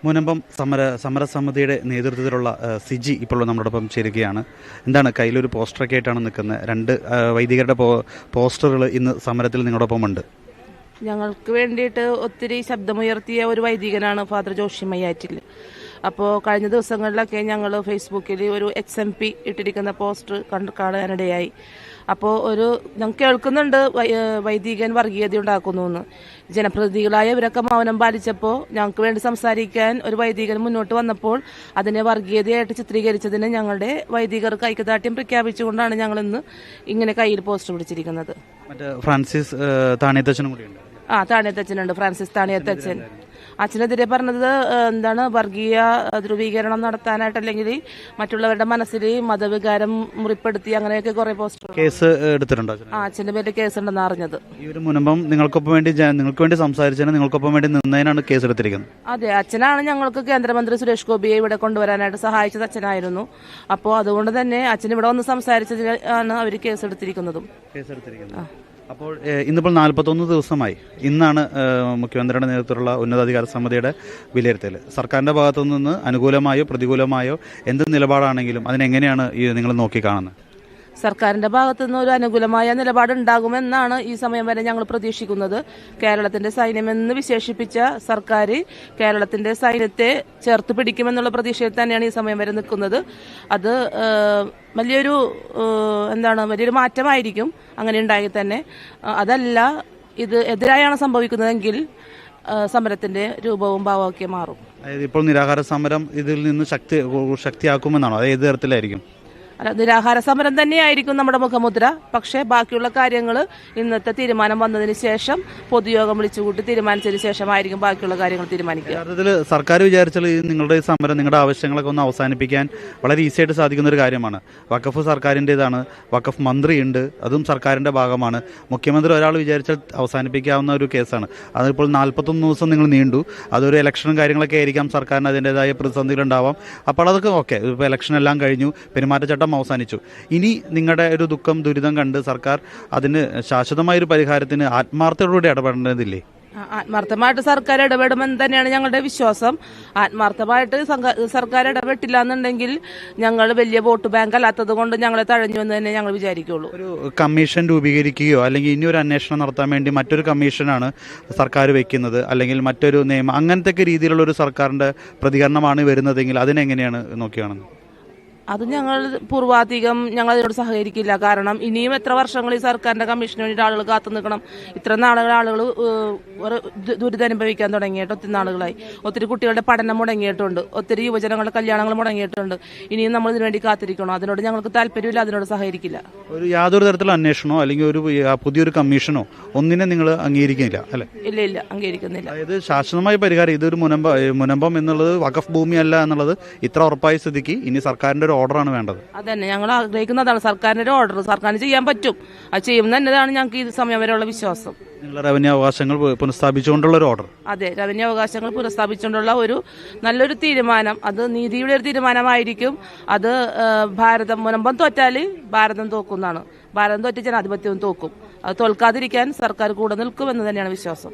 മുനമ്പം സമരസമിതിയുടെ നേതൃത്വത്തിലുള്ള സിജി ഇപ്പോൾ നമ്മളോടൊപ്പം ചേരുകയാണ്. എന്താണ് കയ്യിലൊരു പോസ്റ്ററൊക്കെ ആയിട്ടാണ് നിൽക്കുന്നത്? രണ്ട് വൈദികരുടെ പോസ്റ്ററുകൾ ഇന്ന് സമരത്തിൽ നിങ്ങളോടൊപ്പം ഉണ്ട്. ഞങ്ങൾക്ക് വേണ്ടിയിട്ട് ഒത്തിരി ശബ്ദമുയർത്തിയ ഒരു വൈദികനാണ് ഫാദർ ജോഷി മയ്യാറ്റിൽ. അപ്പോൾ കഴിഞ്ഞ ദിവസങ്ങളിലൊക്കെ ഞങ്ങൾ ഫേസ്ബുക്കിൽ ഒരു XMP ഇട്ടിരിക്കുന്ന പോസ്റ്റർ കാണാനിടയായി. അപ്പോൾ ഞങ്ങൾ കേൾക്കുന്നുണ്ട് വൈദികൻ വർഗീയത ഉണ്ടാക്കുന്നു എന്ന്. ജനപ്രതിനിധികളായ ഇവരൊക്കെ മൗനം പാലിച്ചപ്പോൾ ഞങ്ങൾക്ക് വേണ്ടി സംസാരിക്കാൻ ഒരു വൈദികൻ മുന്നോട്ട് വന്നപ്പോൾ അതിനെ വർഗീയതയായിട്ട് ചിത്രീകരിച്ചതിന് ഞങ്ങളുടെ വൈദികർക്ക് ഐക്യദാർഢ്യം പ്രഖ്യാപിച്ചുകൊണ്ടാണ് ഞങ്ങൾ ഇന്ന് ഇങ്ങനെ കയ്യിൽ പോസ്റ്റർ പിടിച്ചിരിക്കുന്നത്. ഫ്രാൻസിസ് താണിയത്തച്ഛനും കൂടിയുണ്ട്. താണിയത്തച്ഛനുണ്ട്, ഫ്രാൻസിസ് താണിയത്തച്ഛൻ. അച്ഛനെതിരെ പറഞ്ഞത് എന്താണ്, വർഗീയ ധ്രുവീകരണം നടത്താനായിട്ട് അല്ലെങ്കിൽ മറ്റുള്ളവരുടെ മനസ്സിൽ മതവികാരം മുറിപ്പെടുത്തി അങ്ങനെയൊക്കെ കുറെ പോസ്റ്റർ കേസ് എടുത്തിട്ടുണ്ടോ? അച്ഛന്റെ പേരിൽ കേസ് ഉണ്ടെന്ന് അറിഞ്ഞത്. ഈ ഒരു മുൻപം നിങ്ങൾക്ക് വേണ്ടി സംസാരിച്ചതിന് നിങ്ങൾക്കൊപ്പം വേണ്ടി നിന്നതിനാണ് കേസ് എടുത്തിരിക്കുന്നത്. അതെ, അച്ഛനാണ് ഞങ്ങൾക്ക് കേന്ദ്രമന്ത്രി സുരേഷ് ഗോപിയെ ഇവിടെ കൊണ്ടുവരാനായിട്ട് സഹായിച്ചത് അച്ഛനായിരുന്നു. അപ്പോൾ അതുകൊണ്ട് തന്നെ അച്ഛൻ ഇവിടെ വന്ന് സംസാരിച്ചതിനാണ് അവർ കേസ് എടുത്തിരിക്കുന്നതും. അപ്പോൾ ഇന്നിപ്പോൾ 41 ദിവസമായി. ഇന്നാണ് മുഖ്യമന്ത്രിയുടെ നേതൃത്വത്തിലുള്ള ഉന്നതാധികാര സമിതിയുടെ വിലയിരുത്തൽ. സർക്കാരിന്റെ ഭാഗത്തു നിന്ന് അനുകൂലമായോ പ്രതികൂലമായോ എന്ത് നിലപാടാണെങ്കിലും അതിനെങ്ങനെയാണ് നിങ്ങൾ നോക്കിക്കാണുന്നത്? സർക്കാരിന്റെ ഭാഗത്തുനിന്ന് ഒരു അനുകൂലമായ നിലപാടുണ്ടാകുമെന്നാണ് ഈ സമയം വരെ ഞങ്ങൾ പ്രതീക്ഷിക്കുന്നത്. കേരളത്തിന്റെ സൈന്യമെന്ന് വിശേഷിപ്പിച്ച സർക്കാർ കേരളത്തിന്റെ സൈന്യത്തെ ചേർത്ത് പിടിക്കുമെന്നുള്ള പ്രതീക്ഷയിൽ തന്നെയാണ് ഈ സമയം വരെ നിൽക്കുന്നത്. അത് വലിയൊരു വലിയൊരു മാറ്റമായിരിക്കും അങ്ങനെ ഉണ്ടായി തന്നെ. അതല്ല, ഇത് എതിരായാണ് സംഭവിക്കുന്നതെങ്കിൽ സമരത്തിന്റെ രൂപവും ഭാവമൊക്കെ മാറും. അതായത് ഇപ്പോൾ നിരാഹാര സമരം ഇതിൽ നിന്ന് ശക്തിയാക്കുമെന്നാണോ? അത് ഏത് തരത്തിലായിരിക്കും? അല്ല, നിരാഹാര സമരം തന്നെയായിരിക്കും നമ്മുടെ മുഖമുദ്ര. പക്ഷേ ബാക്കിയുള്ള കാര്യങ്ങൾ ഇന്നത്തെ തീരുമാനം വന്നതിന് ശേഷം പൊതുയോഗം വിളിച്ചുകൂട്ടി തീരുമാനിച്ചതിന് ശേഷമായിരിക്കും ബാക്കിയുള്ള കാര്യങ്ങൾ തീരുമാനിക്കുക. യഥാർത്ഥത്തിൽ സർക്കാർ വിചാരിച്ചാൽ നിങ്ങളുടെ സമരം, നിങ്ങളുടെ ആവശ്യങ്ങളൊക്കെ ഒന്ന് അവസാനിപ്പിക്കാൻ വളരെ ഈസി ആയിട്ട് സാധിക്കുന്ന ഒരു കാര്യമാണ്. വഖഫ് സർക്കാരിൻ്റെതാണ്, വഖഫ് മന്ത്രിയുണ്ട്, അതും സർക്കാരിൻ്റെ ഭാഗമാണ്. മുഖ്യമന്ത്രി ഒരാൾ വിചാരിച്ചാൽ അവസാനിപ്പിക്കാവുന്ന ഒരു കേസാണ്. അതിപ്പോൾ 41 ദിവസം നിങ്ങൾ നീണ്ടു. അതൊരു ഇലക്ഷനും കാര്യങ്ങളൊക്കെ ആയിരിക്കാം, സർക്കാരിന് അതിൻ്റെതായ പ്രതിസന്ധികളുണ്ടാവാം. അപ്പോൾ അതൊക്കെ ഓക്കെ. ഇപ്പോൾ ഇലക്ഷൻ എല്ലാം കഴിഞ്ഞു, പെരുമാറ്റച്ചട്ടം അവസാനിച്ചു. ഇനി നിങ്ങളുടെ ഒരു ദുഃഖം ദുരിതം കണ്ട് സർക്കാർ അതിന് ശാശ്വതമായൊരു പരിഹാരത്തിന് ആത്മാർത്ഥതയോടെ ഇടപെടേണ്ടതില്ലേ? ആത്മാർത്ഥമായിട്ട് സർക്കാർ ഇടപെടുമെന്ന് തന്നെയാണ് ഞങ്ങളുടെ വിശ്വാസം. ആത്മാർത്ഥമായിട്ട് സർക്കാർ ഇടപെട്ടില്ല എന്നുണ്ടെങ്കിൽ ഞങ്ങൾ വലിയ വോട്ട് ബാങ്ക് അല്ലാത്തത് കൊണ്ട് ഞങ്ങളെ തഴഞ്ഞു എന്ന് തന്നെ ഞങ്ങൾ വിചാരിക്കുള്ളൂ. ഒരു കമ്മീഷൻ രൂപീകരിക്കുകയോ അല്ലെങ്കിൽ ഇനി ഒരു അന്വേഷണം നടത്താൻ വേണ്ടി മറ്റൊരു കമ്മീഷനാണ് സർക്കാർ വെക്കുന്നത്, അല്ലെങ്കിൽ മറ്റൊരു നിയമം, അങ്ങനത്തെ രീതിയിലുള്ള ഒരു സർക്കാരിന്റെ പ്രതികരണമാണ് വരുന്നതെങ്കിൽ അതിനെങ്ങനെയാണ് നോക്കിയാണെന്ന്? അത് ഞങ്ങൾ പൂർവാധികം ഞങ്ങൾ അതിനോട് സഹകരിക്കില്ല. കാരണം ഇനിയും എത്ര വർഷങ്ങൾ ഈ സർക്കാരിന്റെ കമ്മീഷന് വേണ്ടിയിട്ട് ആളുകൾ കാത്തു നിൽക്കണം? ഇത്ര നാളുകൾ ആളുകൾ ദുരിതമനുഭവിക്കാൻ തുടങ്ങിയിട്ട് ഒത്തിരി നാളുകളായി. ഒത്തിരി കുട്ടികളുടെ പഠനം മുടങ്ങിയിട്ടുണ്ട്, ഒത്തിരി യുവജനങ്ങളുടെ കല്യാണങ്ങൾ മുടങ്ങിയിട്ടുണ്ട്. ഇനിയും നമ്മൾ ഇതിനു വേണ്ടി കാത്തിരിക്കണം. അതിനോട് ഞങ്ങൾക്ക് താല്പര്യമില്ല, അതിനോട് സഹകരിക്കില്ല. ഒരു യാതൊരു തരത്തിലുള്ള അന്വേഷണമോ അല്ലെങ്കിൽ ഒരു പുതിയൊരു കമ്മീഷനോ ഒന്നിനെ നിങ്ങൾ അംഗീകരിക്കുന്നില്ല അല്ലെ? ഇല്ല, അംഗീകരിക്കുന്നില്ല. അതായത് ശാശ്വതമായ പരിഹാരം, ഇതൊരു മുനമ്പം എന്നുള്ളത് വഖഫ് ഭൂമിയല്ല എന്നുള്ളത് ഇത്ര ഉറപ്പായ സ്ഥിതിക്ക് ഇനി സർക്കാരിന്റെ ഒരു ഓർഡറാണ് വേണ്ടത്. അതന്നെ ഞങ്ങൾ ആഗ്രഹിക്കുന്നതാണ്, സർക്കാരിന്റെ ഒരു ഓർഡർ. സർക്കാരിന് ചെയ്യാൻ പറ്റും, അത് ചെയ്യുമെന്ന് തന്നെയാണ് ഞങ്ങൾക്ക് ഈ സമയം വരെയുള്ള വിശ്വാസം. നിങ്ങളുടെ റവന്യൂ അവകാശങ്ങൾ പുനഃസ്ഥാപിച്ചുകൊണ്ടുള്ള ഒരു ഓർഡർ. അതെ, റവന്യൂ അവകാശങ്ങൾ പുനഃസ്ഥാപിച്ചുകൊണ്ടുള്ള ഒരു നല്ലൊരു തീരുമാനം. അത് നീതിയുടെ ഒരു തീരുമാനമായിരിക്കും. അത് മുനമ്പം തോറ്റാൽ ഭാരതം തോക്കുന്നതാണ്. ഭാരതം തോറ്റ് ജനാധിപത്യവും തോക്കും. അത് തോൽക്കാതിരിക്കാൻ സർക്കാർ കൂടെ നിൽക്കുമെന്ന് തന്നെയാണ് വിശ്വാസം.